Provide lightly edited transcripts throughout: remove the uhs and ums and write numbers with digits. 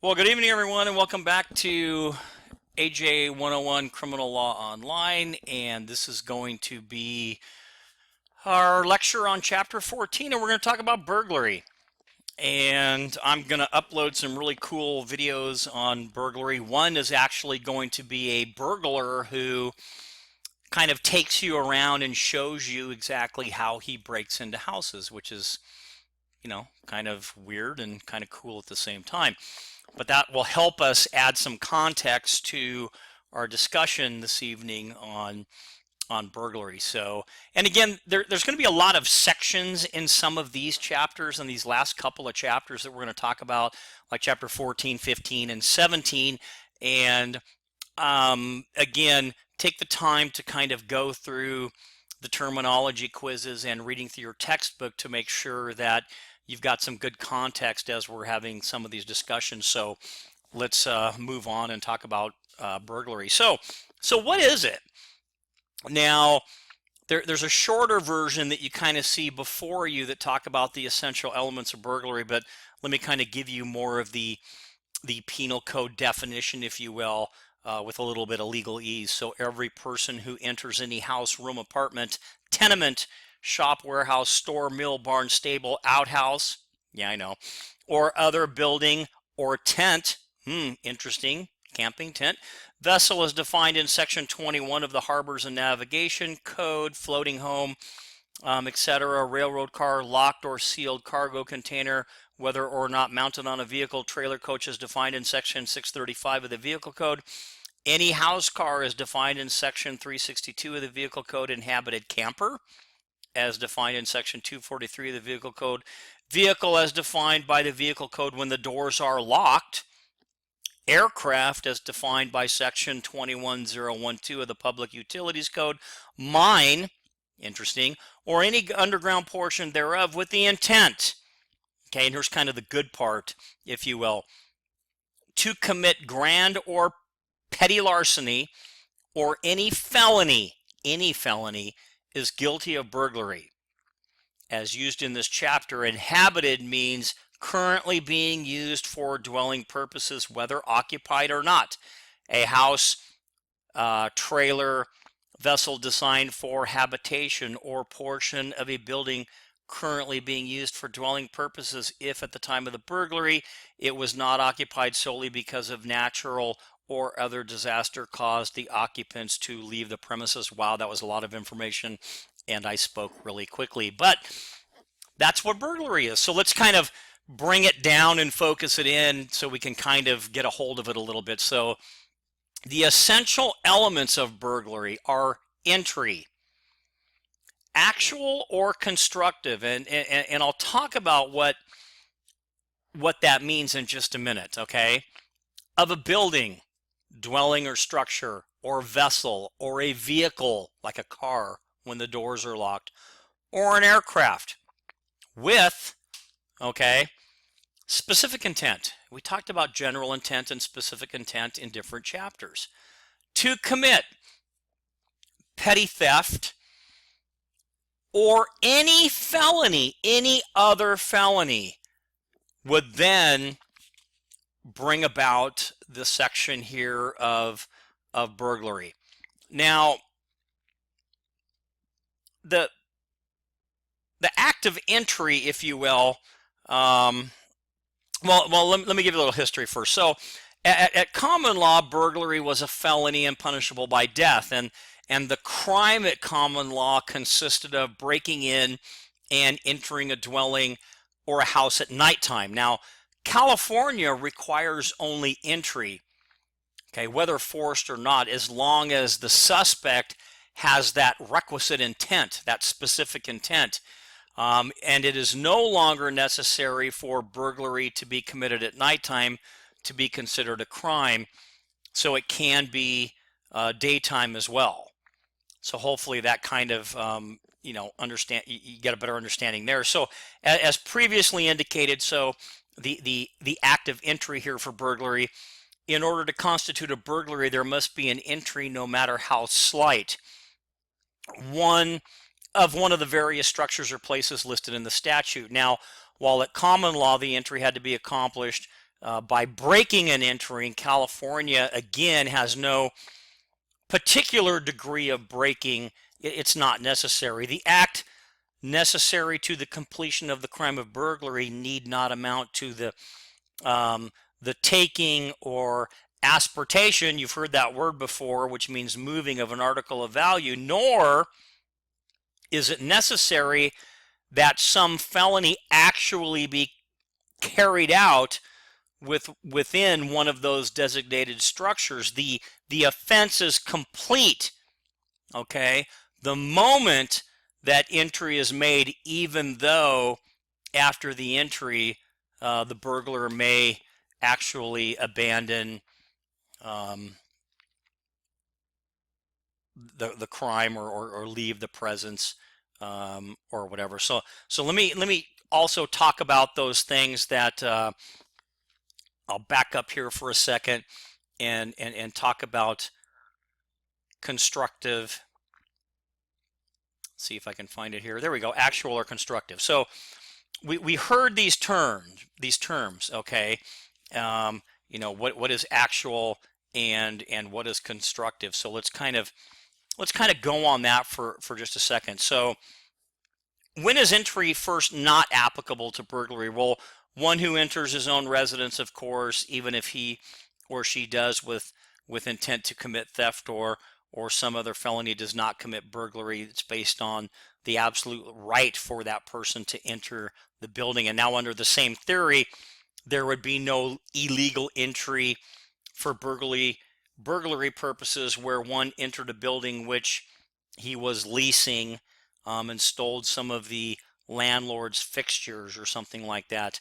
Well, good evening, everyone, and welcome back to AJ 101 Criminal Law Online. And this is going to be our lecture on Chapter 14, and we're going to talk about burglary. And I'm going to upload some really cool videos on burglary. One is actually going to be a burglar who kind of takes you around and shows you exactly how he breaks into houses, which is, kind of weird and kind of cool at the same time. But that will help us add some context to our discussion this evening on burglary. So, and again, there's going to be a lot of sections in some of these chapters and these last couple of chapters that we're going to talk about, like chapter 14, 15, and 17. And again, take the time to kind of go through the terminology quizzes and reading through your textbook to make sure that you've got some good context as we're having some of these discussions. So let's move on and talk about burglary. So what is it? Now, there's a shorter version that you kind of see before you that talk about the essential elements of burglary, but let me kind of give you more of the penal code definition, if you will, with a little bit of legal ease. So every person who enters any house, room, apartment, tenement, shop, warehouse, store, mill, barn, stable, outhouse, yeah, I know, or other building or tent, interesting, camping tent, vessel is defined in section 21 of the Harbors and Navigation Code, floating home, etc., railroad car, locked or sealed cargo container, whether or not mounted on a vehicle, trailer coach is defined in section 635 of the Vehicle Code. Any house car is defined in section 362 of the Vehicle Code. Inhabited camper as defined in section 243 of the Vehicle Code. Vehicle as defined by the Vehicle Code when the doors are locked. Aircraft as defined by section 21012 of the Public Utilities Code. Mine, interesting, or any underground portion thereof with the intent, okay, and here's kind of the good part, if you will, to commit grand or petty larceny or any felony is guilty of burglary. As used in this chapter, inhabited means currently being used for dwelling purposes, whether occupied or not. A house, trailer, vessel designed for habitation or portion of a building currently being used for dwelling purposes if at the time of the burglary it was not occupied solely because of natural or other disaster caused the occupants to leave the premises. Wow, that was a lot of information and I spoke really quickly, but that's what burglary is. So let's kind of bring it down and focus it in so we can kind of get a hold of it a little bit. So the essential elements of burglary are entry, actual or constructive, and I'll talk about what that means in just a minute, okay? Of a building, dwelling or structure, or vessel, or a vehicle like a car when the doors are locked, or an aircraft with, okay, specific intent. We talked about general intent and specific intent in different chapters. To commit petty theft or any felony, any other felony, would then bring about the section here of burglary. Now, the act of entry, if you will, let me give you a little history first. So at common law, burglary was a felony and punishable by death, and the crime at common law consisted of breaking in and entering a dwelling or a house at nighttime. Now, California requires only entry, okay, whether forced or not, as long as the suspect has that requisite intent, that specific intent. And it is no longer necessary for burglary to be committed at nighttime to be considered a crime. So it can be daytime as well. So hopefully that kind of, understand, you get a better understanding there. So as previously indicated, so the act of entry here for burglary, in order to constitute a burglary, there must be an entry no matter how slight. One of the various structures or places listed in the statute. Now, while at common law the entry had to be accomplished by breaking and entering. California, again, has no particular degree of breaking. It's not necessary. The act necessary to the completion of the crime of burglary need not amount to the taking or asportation, you've heard that word before, which means moving of an article of value, nor is it necessary that some felony actually be carried out within one of those designated structures. The offense is complete, okay, the moment that entry is made, even though after the entry the burglar may actually abandon the crime or leave the presence or whatever. So let me also talk about those things that I'll back up here for a second and talk about constructive. See if I can find it here. There we go. Actual or constructive. So we heard these terms, okay? You know, what is actual and what is constructive. So let's kind of go on that for just a second. So when is entry first not applicable to burglary? Well, one who enters his own residence, of course, even if he or she does with intent to commit theft or some other felony, does not commit burglary. It's based on the absolute right for that person to enter the building. And now under the same theory, there would be no illegal entry for burglary purposes where one entered a building which he was leasing and stole some of the landlord's fixtures or something like that.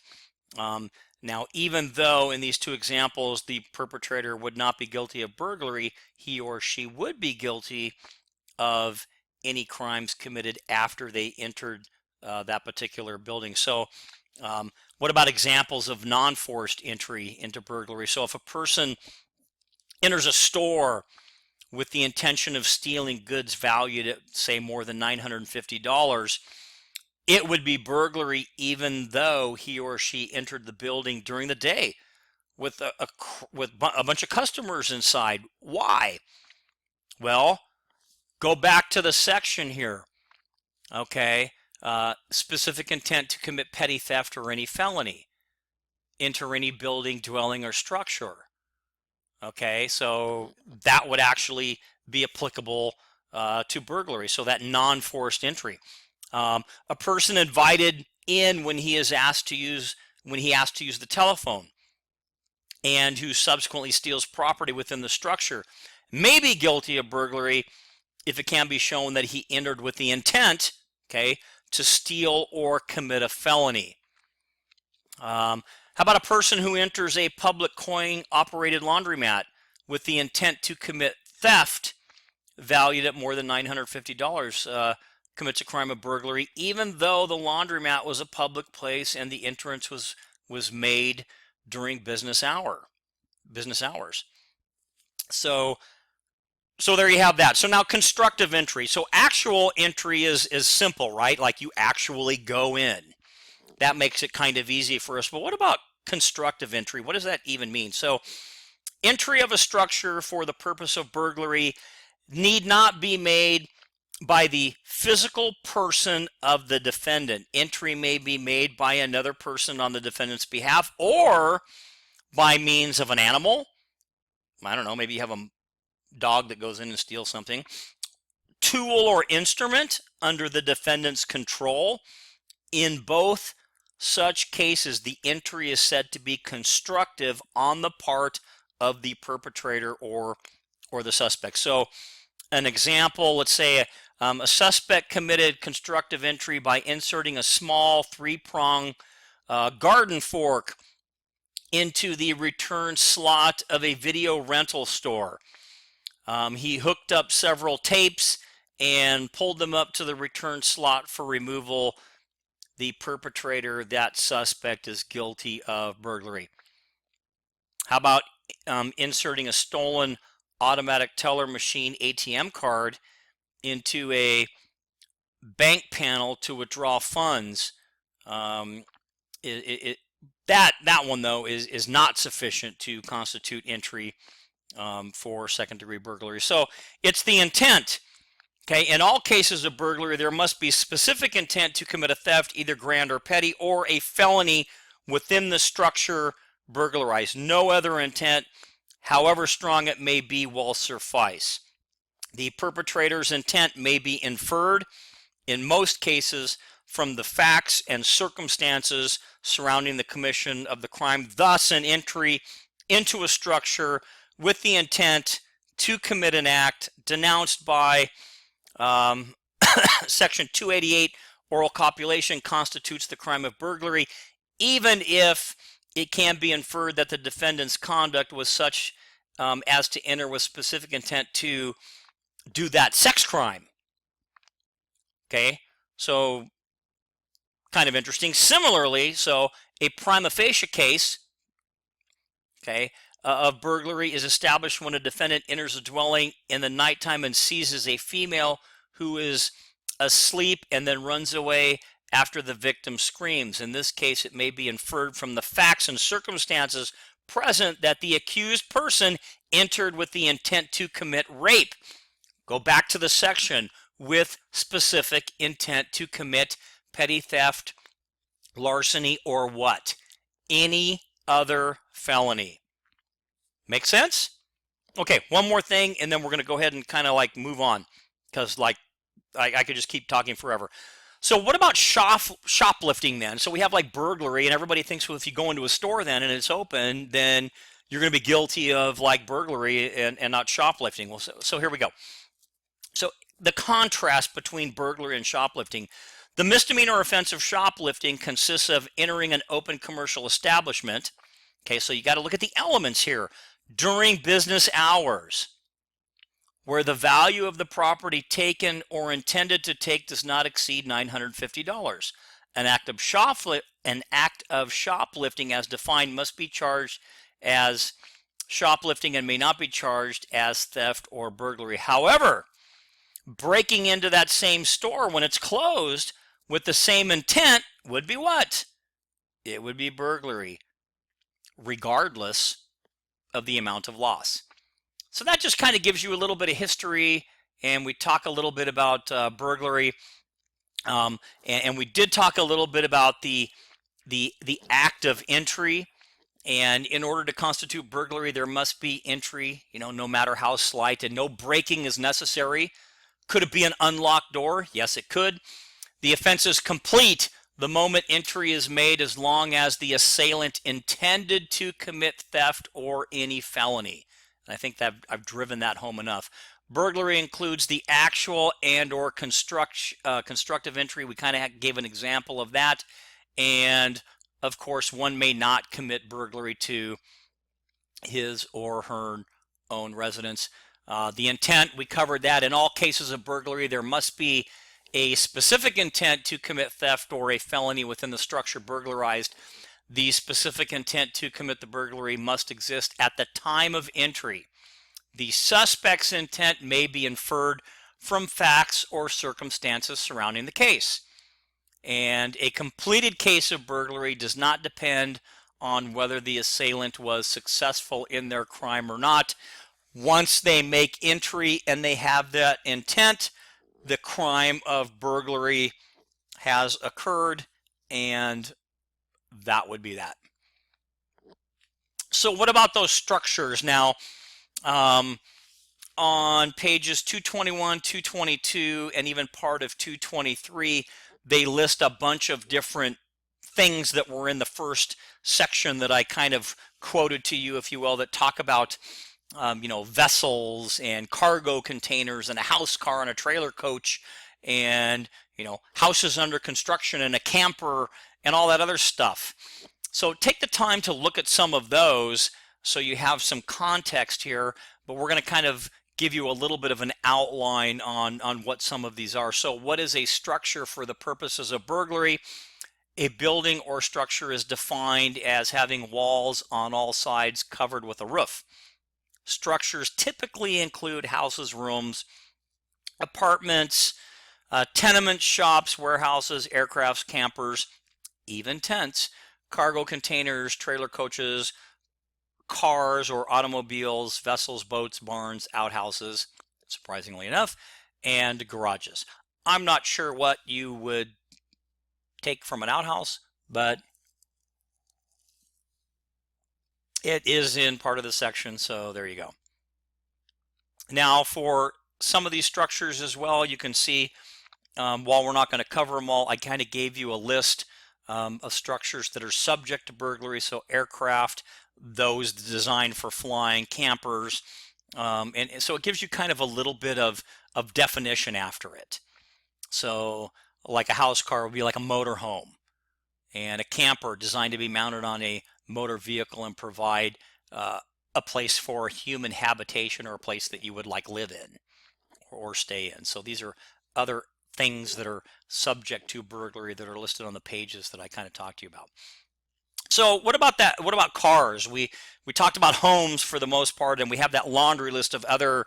Now, even though in these two examples the perpetrator would not be guilty of burglary, he or she would be guilty of any crimes committed after they entered that particular building. So what about examples of non-forced entry into burglary? So if a person enters a store with the intention of stealing goods valued at, say, more than $950, it would be burglary even though he or she entered the building during the day with a bunch of customers inside. Why? Well, go back to the section here, okay? Specific intent to commit petty theft or any felony. Enter any building, dwelling, or structure. Okay, so that would actually be applicable to burglary. So that non-forced entry. A person invited in when he is asked to use the telephone and who subsequently steals property within the structure may be guilty of burglary if it can be shown that he entered with the intent, okay, to steal or commit a felony. How about a person who enters a public coin-operated laundromat with the intent to commit theft valued at more than $950, commits a crime of burglary, even though the laundromat was a public place and the entrance was made during business hours. So there you have that. So now constructive entry. So actual entry is simple, right? Like you actually go in. That makes it kind of easy for us. But what about constructive entry? What does that even mean? So entry of a structure for the purpose of burglary need not be made by the physical person of the defendant. Entry may be made by another person on the defendant's behalf or by means of an animal. I don't know, maybe you have a dog that goes in and steals something. Tool or instrument under the defendant's control. In both such cases, the entry is said to be constructive on the part of the perpetrator or the suspect. So an example, let's say a suspect committed constructive entry by inserting a small three-prong garden fork into the return slot of a video rental store. He hooked up several tapes and pulled them up to the return slot for removal. The perpetrator, that suspect, is guilty of burglary. How about inserting a stolen automatic teller machine ATM card into a bank panel to withdraw funds? That one though is not sufficient to constitute entry for second-degree burglary. So it's the intent. Okay, in all cases of burglary, there must be specific intent to commit a theft, either grand or petty, or a felony within the structure burglarized. No other intent, however strong it may be, will suffice. The perpetrator's intent may be inferred, in most cases, from the facts and circumstances surrounding the commission of the crime. Thus, an entry into a structure with the intent to commit an act denounced by Section 288, oral copulation, constitutes the crime of burglary, even if it can be inferred that the defendant's conduct was such as to enter with specific intent to do that sex crime. Okay, so kind of interesting. Similarly, so a prima facie case, okay, of burglary is established when a defendant enters a dwelling in the nighttime and seizes a female who is asleep and then runs away after the victim screams. In this case, it may be inferred from the facts and circumstances present that the accused person entered with the intent to commit rape. Go back to the section, with specific intent to commit petty theft, larceny, or what? Any other felony. Make sense? Okay, one more thing, and then we're going to go ahead and kind of like move on, because like I could just keep talking forever. So what about shoplifting then? So we have like burglary, and everybody thinks, well, if you go into a store then and it's open, then you're going to be guilty of like burglary and not shoplifting. Well, so here we go. So the contrast between burglary and shoplifting. The misdemeanor offense of shoplifting consists of entering an open commercial establishment. Okay, so you got to look at the elements here. During business hours, where the value of the property taken or intended to take does not exceed $950. An act of shoplifting as defined must be charged as shoplifting and may not be charged as theft or burglary. However, breaking into that same store when it's closed with the same intent would be what? It would be burglary, regardless of the amount of loss. So that just kind of gives you a little bit of history, and we talk a little bit about burglary, and we did talk a little bit about the act of entry. And in order to constitute burglary, there must be entry, no matter how slight, and no breaking is necessary. Could it be an unlocked door? Yes, it could. The offense is complete the moment entry is made, as long as the assailant intended to commit theft or any felony. And I think that I've driven that home enough. Burglary includes the actual and or constructive entry. We kind of gave an example of that. And of course, one may not commit burglary to his or her own residence. The intent, we covered that. In all cases of burglary, there must be a specific intent to commit theft or a felony within the structure burglarized. The specific intent to commit the burglary must exist at the time of entry. The suspect's intent may be inferred from facts or circumstances surrounding the case. And a completed case of burglary does not depend on whether the assailant was successful in their crime or not. Once they make entry and they have that intent, the crime of burglary has occurred, and that would be that. So what about those structures now? On pages 221, 222, and even part of 223, they list a bunch of different things that were in the first section that I kind of quoted to you, if you will, that talk about vessels and cargo containers and a house car and a trailer coach and, houses under construction and a camper and all that other stuff. So take the time to look at some of those so you have some context here, but we're going to kind of give you a little bit of an outline on what some of these are. So what is a structure for the purposes of burglary? A building or structure is defined as having walls on all sides covered with a roof. Structures typically include houses, rooms, apartments, tenements, shops, warehouses, aircrafts, campers, even tents, cargo containers, trailer coaches, cars or automobiles, vessels, boats, barns, outhouses, surprisingly enough, and garages. I'm not sure what you would take from an outhouse, but it is in part of the section, so there you go. Now, for some of these structures as well, you can see, while we're not going to cover them all, I kind of gave you a list of structures that are subject to burglary. So aircraft, those designed for flying, campers, and so it gives you kind of a little bit of definition after it. So like a house car would be like a motor home, and a camper designed to be mounted on a motor vehicle and provide a place for human habitation, or a place that you would like live in or stay in. So these are other things that are subject to burglary that are listed on the pages that I kind of talked to you about. So what about that? What about cars? We talked about homes for the most part, and we have that laundry list of other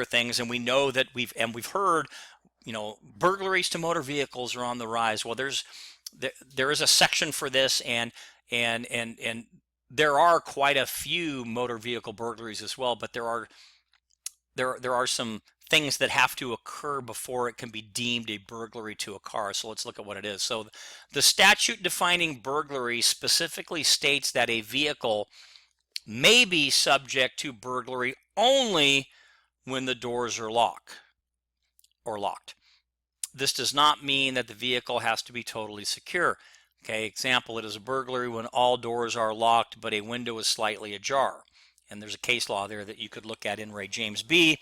things, and we know that we've heard, burglaries to motor vehicles are on the rise. Well, there is a section for this, and there are quite a few motor vehicle burglaries as well, but there are some things that have to occur before it can be deemed a burglary to a car. So let's look at what it is. So the statute defining burglary specifically states that a vehicle may be subject to burglary only when the doors are locked. This does not mean that the vehicle has to be totally secure. Okay, example, it is a burglary when all doors are locked but a window is slightly ajar. And there's a case law there that you could look at in Ray James B.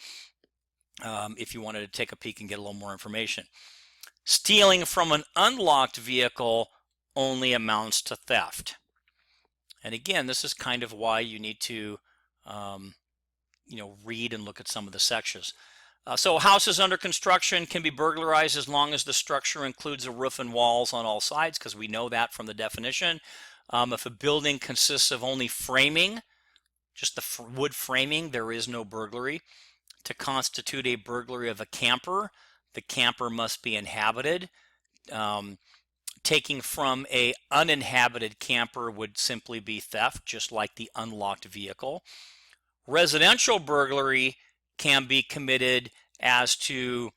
If you wanted to take a peek and get a little more information. Stealing from an unlocked vehicle only amounts to theft. And again, this is kind of why you need to read and look at some of the sections. So houses under construction can be burglarized as long as the structure includes a roof and walls on all sides, because we know that from the definition. If a building consists of only framing, just the wood framing, there is no burglary. To constitute a burglary of a camper, the camper must be inhabited. Taking from an uninhabited camper would simply be theft, just like the unlocked vehicle. Residential burglary can be committed as to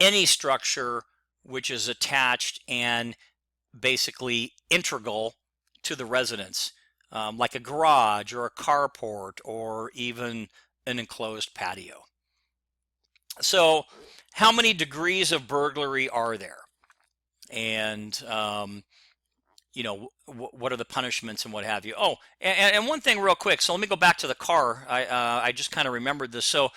any structure which is attached and basically integral to the residence, like a garage or a carport or even an enclosed patio. So how many degrees of burglary are there? And what are the punishments and what have you? Oh, and one thing real quick. So let me go back to the car. I just kind of remembered this. So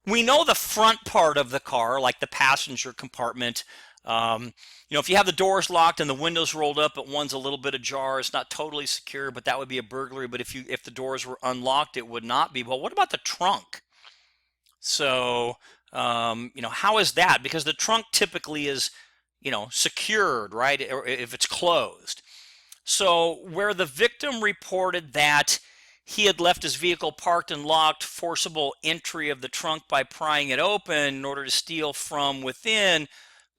we know the front part of the car, like the passenger compartment. If you have the doors locked and the windows rolled up, but one's a little bit ajar, it's not totally secure, but that would be a burglary. But if the doors were unlocked, it would not be. Well, what about the trunk? So, how is that? Because the trunk typically is, secured, right? Or if it's closed. So where the victim reported that he had left his vehicle parked and locked, forcible entry of the trunk by prying it open in order to steal from within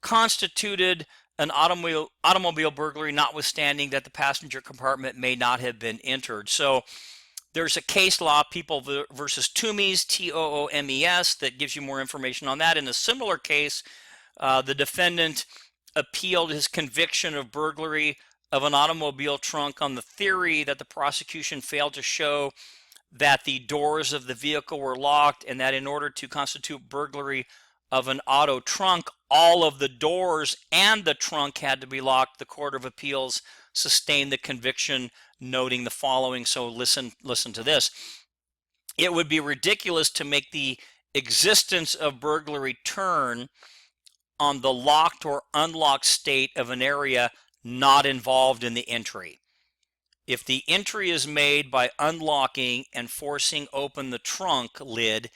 constituted an automobile burglary, notwithstanding that the passenger compartment may not have been entered. So there's a case law, People versus Toomeys, Toomes, that gives you more information on that. In a similar case, the defendant appealed his conviction of burglary of an automobile trunk on the theory that the prosecution failed to show that the doors of the vehicle were locked, and that in order to constitute burglary of an auto trunk, all of the doors and the trunk had to be locked. The Court of Appeals sustained the conviction, noting the following. So listen to this. It would be ridiculous to make the existence of burglary turn on the locked or unlocked state of an area not involved in the entry. If the entry is made by unlocking and forcing open the trunk lid,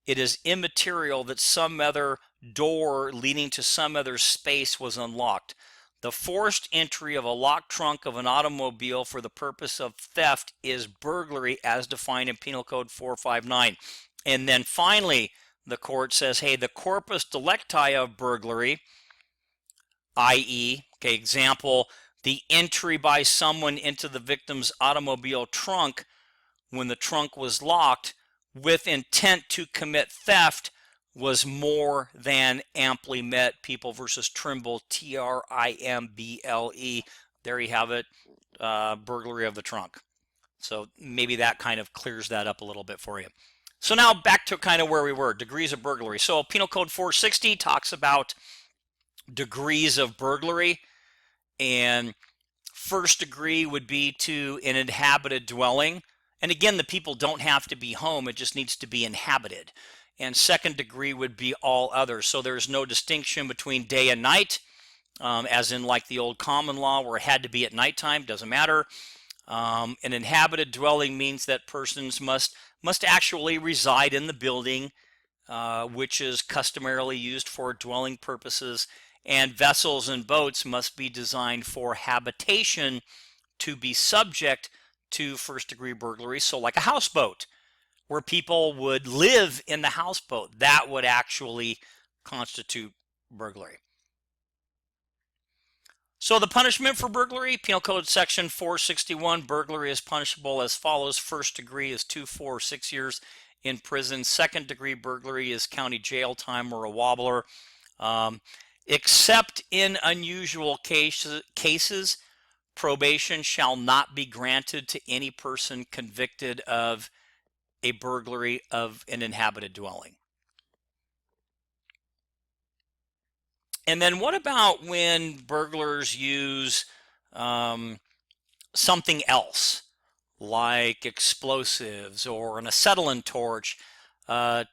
it is immaterial that some other door leading to some other space was unlocked. The forced entry of a locked trunk of an automobile for the purpose of theft is burglary as defined in Penal Code 459. And then finally, the court says, hey, the corpus delicti of burglary, i.e., example, the entry by someone into the victim's automobile trunk when the trunk was locked with intent to commit theft was more than amply met. People versus Trimble, Trimble. There you have it, burglary of the trunk. So maybe that kind of clears that up a little bit for you. So now back to kind of where we were, degrees of burglary. So Penal Code 460 talks about degrees of burglary, and first degree would be to an inhabited dwelling. And again, the people don't have to be home, it just needs to be inhabited. And second degree would be all others. So there's no distinction between day and night, as in like the old common law where it had to be at nighttime, doesn't matter. An inhabited dwelling means that persons must actually reside in the building, which is customarily used for dwelling purposes, and vessels and boats must be designed for habitation to be subject to first degree burglary. So like a houseboat, where people would live in the houseboat, that would actually constitute burglary. So the punishment for burglary, Penal Code Section 461, burglary is punishable as follows. First degree is 2, 4, 6 years in prison. Second degree burglary is county jail time or a wobbler. Except in unusual cases, probation shall not be granted to any person convicted of a burglary of an inhabited dwelling. And then what about when burglars use something else, like explosives or an acetylene torch,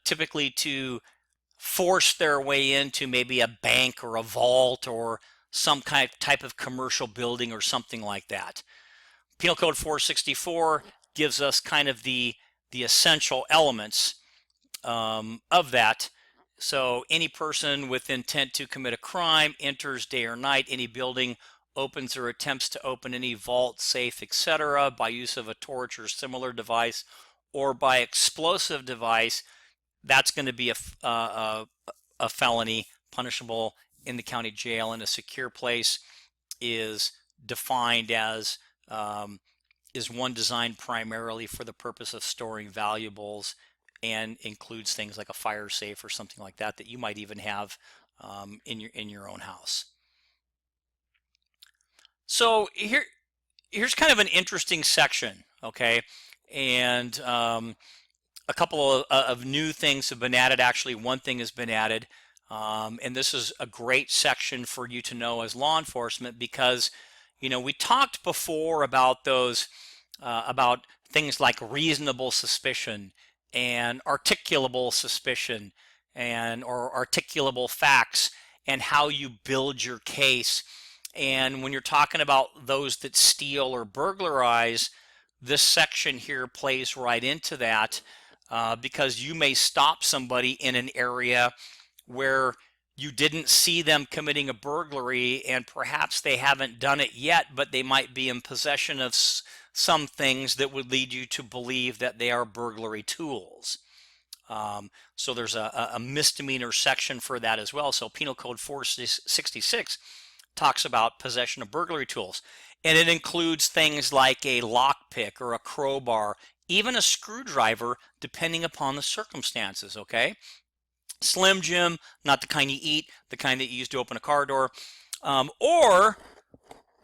typically to force their way into maybe a bank or a vault or some type of commercial building or something like that? Penal Code 464 gives us kind of the essential elements of that. So any person with intent to commit a crime enters day or night any building, opens or attempts to open any vault, safe, etc. by use of a torch or similar device or by explosive device, that's going to be a felony punishable in the county jail. And a secure place is defined as is one designed primarily for the purpose of storing valuables, and includes things like a fire safe or something like that that you might even have in your own house. So here's kind of an interesting section, okay? And a couple of new things have been added. Actually, one thing has been added, and this is a great section for you to know as law enforcement, because we talked before about those about things like reasonable suspicion and articulable suspicion or articulable facts, and how you build your case. And when you're talking about those that steal or burglarize, this section here plays right into that, because you may stop somebody in an area where you didn't see them committing a burglary, and perhaps they haven't done it yet, but they might be in possession of some things that would lead you to believe that they are burglary tools. So there's a misdemeanor section for that as well. So Penal Code 466 talks about possession of burglary tools, and it includes things like a lockpick or a crowbar, even a screwdriver, depending upon the circumstances, okay? Slim Jim, not the kind you eat, the kind that you use to open a car door. Or,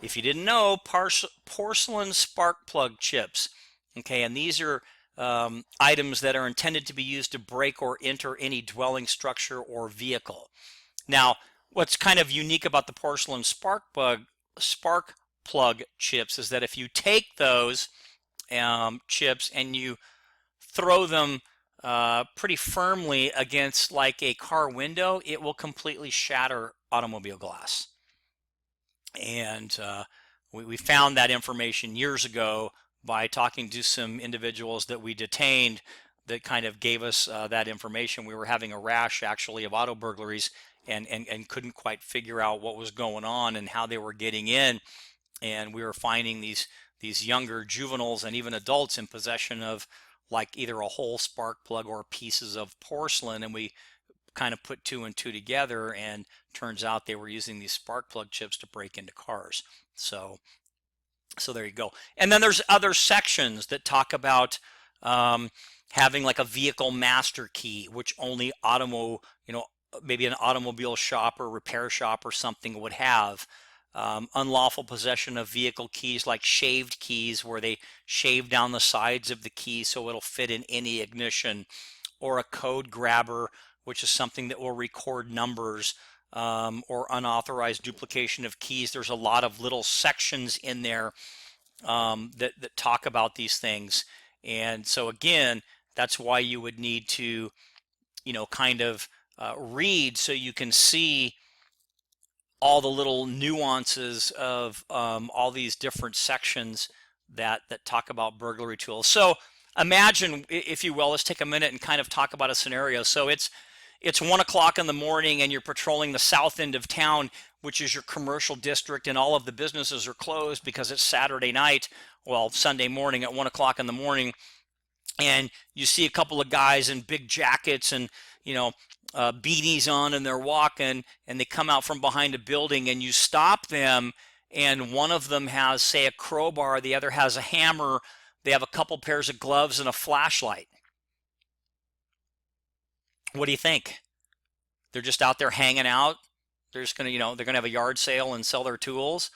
if you didn't know, porcelain spark plug chips. Okay, and these are items that are intended to be used to break or enter any dwelling structure or vehicle. Now, what's kind of unique about the porcelain spark plug chips is that if you take those chips and you throw them pretty firmly against like a car window, it will completely shatter automobile glass. And we found that information years ago by talking to some individuals that we detained that kind of gave us that information. We were having a rash actually of auto burglaries, and couldn't quite figure out what was going on and how they were getting in. And we were finding these younger juveniles and even adults in possession of like either a whole spark plug or pieces of porcelain. And we kind of put two and two together, and turns out they were using these spark plug chips to break into cars. So there you go. And then there's other sections that talk about having like a vehicle master key, which only maybe an automobile shop or repair shop or something would have. Unlawful possession of vehicle keys, like shaved keys, where they shave down the sides of the key so it'll fit in any ignition, or a code grabber, which is something that will record numbers, or unauthorized duplication of keys. There's a lot of little sections in there that talk about these things. And so again, that's why you would need to, kind of read so you can see all the little nuances of all these different sections that talk about burglary tools. So imagine, if you will, let's take a minute and kind of talk about a scenario. So it's 1 o'clock in the morning and you're patrolling the south end of town, which is your commercial district, and all of the businesses are closed because it's Saturday night, well, Sunday morning at 1 o'clock in the morning. And you see a couple of guys in big jackets and, beanies on, and they're walking, and they come out from behind a building, and you stop them, and one of them has, say, a crowbar, the other has a hammer, they have a couple pairs of gloves and a flashlight. What do you think? They're just out there hanging out. They're just going to, they're going to have a yard sale and sell their tools.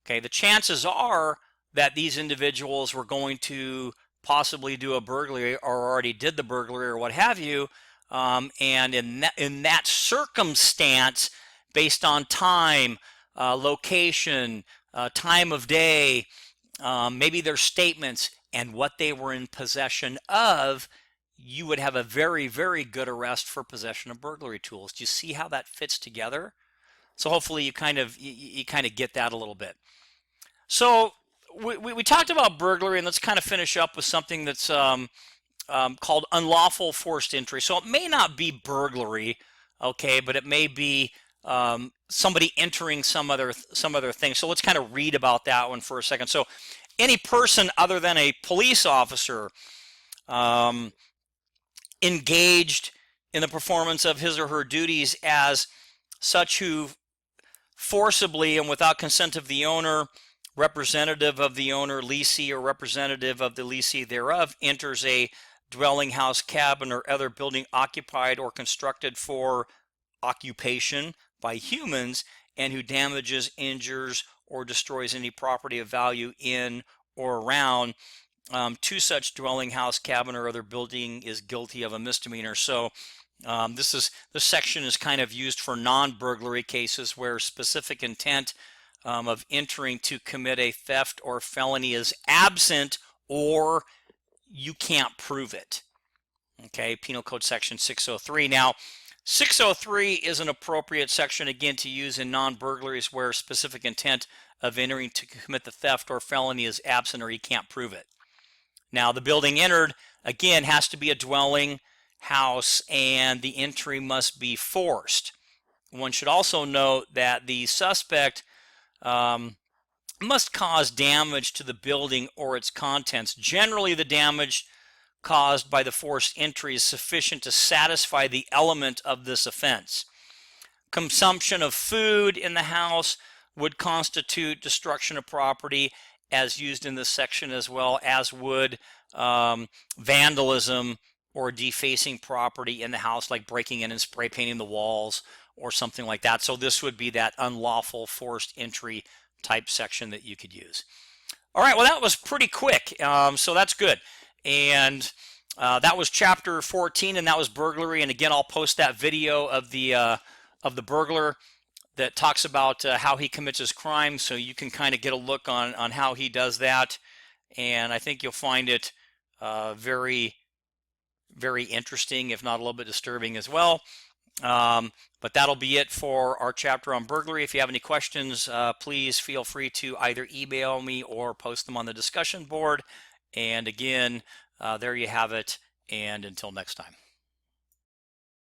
Okay, the chances are that these individuals were going to possibly do a burglary, or already did the burglary, or what have you. And in that circumstance, based on time, location, time of day, maybe their statements, and what they were in possession of, you would have a very, very good arrest for possession of burglary tools. Do you see how that fits together? So hopefully you kind of get that a little bit. So we talked about burglary, and let's kind of finish up with something that's called unlawful forced entry. So it may not be burglary, okay, but it may be somebody entering some other thing. So let's kind of read about that one for a second. So any person other than a police officer engaged in the performance of his or her duties as such, who forcibly and without consent of the owner, representative of the owner, lessee, or representative of the lessee thereof, enters a dwelling, house, cabin, or other building occupied or constructed for occupation by humans, and who damages, injures, or destroys any property of value in or around to such dwelling, house, cabin, or other building, is guilty of a misdemeanor. So this section is kind of used for non-burglary cases where specific intent of entering to commit a theft or felony is absent, or you can't prove it. Okay, Penal Code Section 603. Now, 603 is an appropriate section, again, to use in non-burglaries where specific intent of entering to commit the theft or felony is absent, or you can't prove it. Now, the building entered, again, has to be a dwelling, house, and the entry must be forced. One should also note that the suspect must cause damage to the building or its contents. Generally, the damage caused by the forced entry is sufficient to satisfy the element of this offense. Consumption of food in the house would constitute destruction of property, as used in this section, as well as would vandalism or defacing property in the house, like breaking in and spray painting the walls or something like that. So this would be that unlawful forced entry type section that you could use. All right, well, that was pretty quick, so that's good. And that was chapter 14, and that was burglary. And again, I'll post that video of the burglar that talks about how he commits his crime, so you can kind of get a look on how he does that. And I think you'll find it very, very interesting, if not a little bit disturbing as well. But that'll be it for our chapter on burglary. If you have any questions, please feel free to either email me or post them on the discussion board. And again, there you have it. And until next time.